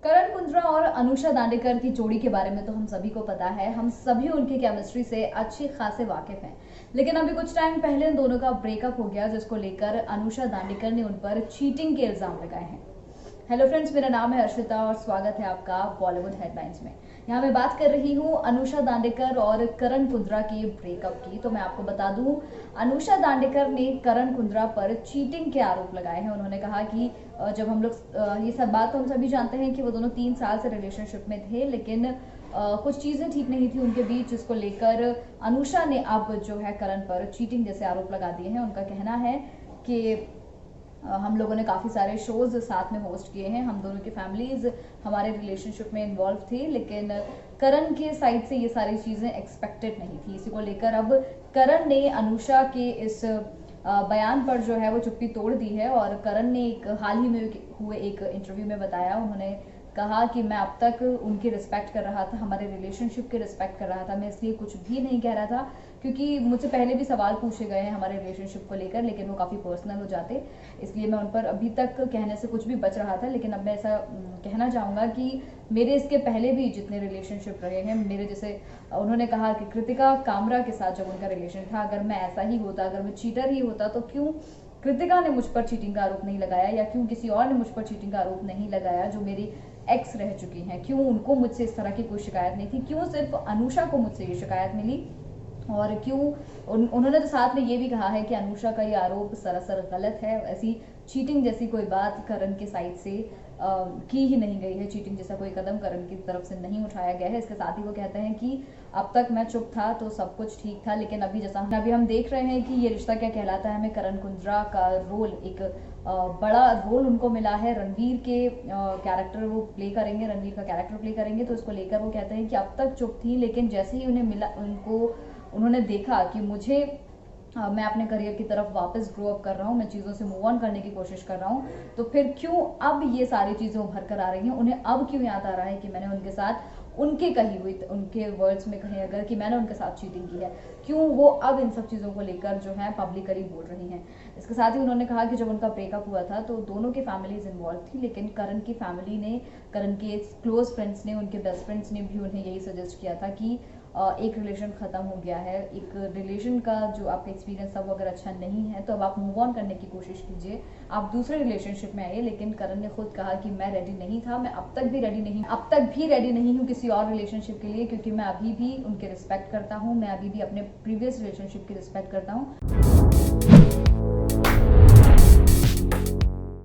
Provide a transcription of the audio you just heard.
करण कुंद्रा और अनुषा दांडेकर की जोड़ी के बारे में तो हम सभी को पता है। हम सभी उनकी केमिस्ट्री से अच्छी खासे वाकिफ हैं। लेकिन अभी कुछ टाइम पहले इन दोनों का ब्रेकअप हो गया, जिसको लेकर अनुषा दांडेकर ने उन पर चीटिंग के इल्जाम लगाए हैं। हेलो फ्रेंड्स, मेरा नाम है अर्शिता और स्वागत है आपका बॉलीवुड हेडलाइंस में। यहाँ मैं बात कर रही हूँ अनुषा दांडेकर और करण कुंद्रा के ब्रेकअप की। तो मैं आपको बता दूं, अनुषा दांडेकर ने करण कुंद्रा पर चीटिंग के आरोप लगाए हैं। उन्होंने कहा कि जब हम लोग ये सब बात तो हम सभी जानते हैं कि वो दोनों 3 साल से रिलेशनशिप में थे, लेकिन कुछ चीजें ठीक नहीं थी उनके बीच, जिसको लेकर अनुषा ने अब जो है करण पर चीटिंग जैसे आरोप लगा दिए हैं। उनका कहना है कि हम लोगों ने काफ़ी सारे शोज साथ में होस्ट किए हैं, हम दोनों की फैमिलीज हमारे रिलेशनशिप में इन्वॉल्व थी, लेकिन करण के साइड से ये सारी चीज़ें एक्सपेक्टेड नहीं थी। इसी को लेकर अब करण ने अनुषा के इस बयान पर जो है वो चुप्पी तोड़ दी है। और करण ने एक हाल ही में हुए एक इंटरव्यू में बताया, उन्होंने कहा कि मैं अब तक उनकी रिस्पेक्ट कर रहा था, हमारे रिलेशनशिप की रिस्पेक्ट कर रहा था, मैं इसलिए कुछ भी नहीं कह रहा था, क्योंकि मुझसे पहले भी सवाल पूछे गए हैं हमारे रिलेशनशिप को लेकर, लेकिन वो काफ़ी पर्सनल हो जाते, इसलिए मैं उन पर अभी तक कहने से कुछ भी बच रहा था। लेकिन अब मैं ऐसा कहना चाहूँगा कि मेरे इसके पहले भी जितने रिलेशनशिप रहे हैं, मेरे जैसे उन्होंने कहा कि कृतिका कामरा के साथ जब उनका रिलेशन था, अगर मैं ऐसा ही होता, अगर मैं चीटर ही होता, तो क्यों कृतिका ने मुझ पर चीटिंग का आरोप नहीं लगाया, या क्यों किसी और ने मुझ पर चीटिंग का आरोप नहीं लगाया जो मेरी एक्स रह चुकी हैं, क्यों उनको मुझसे इस तरह की कोई शिकायत नहीं थी, क्यों सिर्फ अनुषा को मुझसे ये शिकायत मिली, और क्यों उन्होंने तो साथ में ये भी कहा है कि अनुषा का ये आरोप सरासर गलत है। ऐसी चीटिंग जैसी कोई बात करण की साइड से की ही नहीं गई है, चीटिंग जैसा कोई कदम करण की तरफ से नहीं उठाया गया है। इसके साथ ही वो कहते हैं कि अब तक मैं चुप था तो सब कुछ ठीक था, लेकिन अभी हम देख रहे हैं कि ये रिश्ता क्या कहलाता है। हमें करण कुंद्रा का रोल, एक बड़ा रोल उनको मिला है, रणवीर के कैरेक्टर वो प्ले करेंगे, रणवीर का कैरेक्टर प्ले करेंगे। तो इसको लेकर वो कहते हैं कि अब तक चुप थी, लेकिन जैसे ही उन्हें मिला, उन्होंने देखा कि मुझे मैं अपने करियर की तरफ वापस ग्रो अप कर रहा हूँ, मैं चीज़ों से मूव ऑन करने की कोशिश कर रहा हूँ, तो फिर क्यों अब ये सारी चीज़ें उभर कर आ रही हैं, उन्हें अब क्यों याद आ रहा है कि मैंने उनके साथ उनके कही हुई, उनके वर्ड्स में कहें अगर, कि मैंने उनके साथ चीटिंग की है, क्यों वो अब इन सब चीज़ों को लेकर जो है पब्लिकली बोल रही हैं। इसके साथ ही उन्होंने कहा कि जब उनका ब्रेकअप हुआ था तो दोनों की फैमिलीज इन्वॉल्व थी, लेकिन करण की फैमिली ने, करण के क्लोज फ्रेंड्स ने, उनके बेस्ट फ्रेंड्स ने भी उन्हें यही सजेस्ट किया था कि एक रिलेशन ख़त्म हो गया है, एक रिलेशन का जो आपका एक्सपीरियंस था वो अगर अच्छा नहीं है तो अब आप मूव ऑन करने की कोशिश कीजिए, आप दूसरे रिलेशनशिप में आइए। लेकिन करण ने खुद कहा कि मैं रेडी नहीं था, मैं अब तक भी रेडी नहीं हूँ किसी और रिलेशनशिप के लिए, क्योंकि मैं अभी भी उनके रिस्पेक्ट करता हूँ, मैं अभी भी अपने प्रीवियस रिलेशनशिप की रिस्पेक्ट करता हूँ।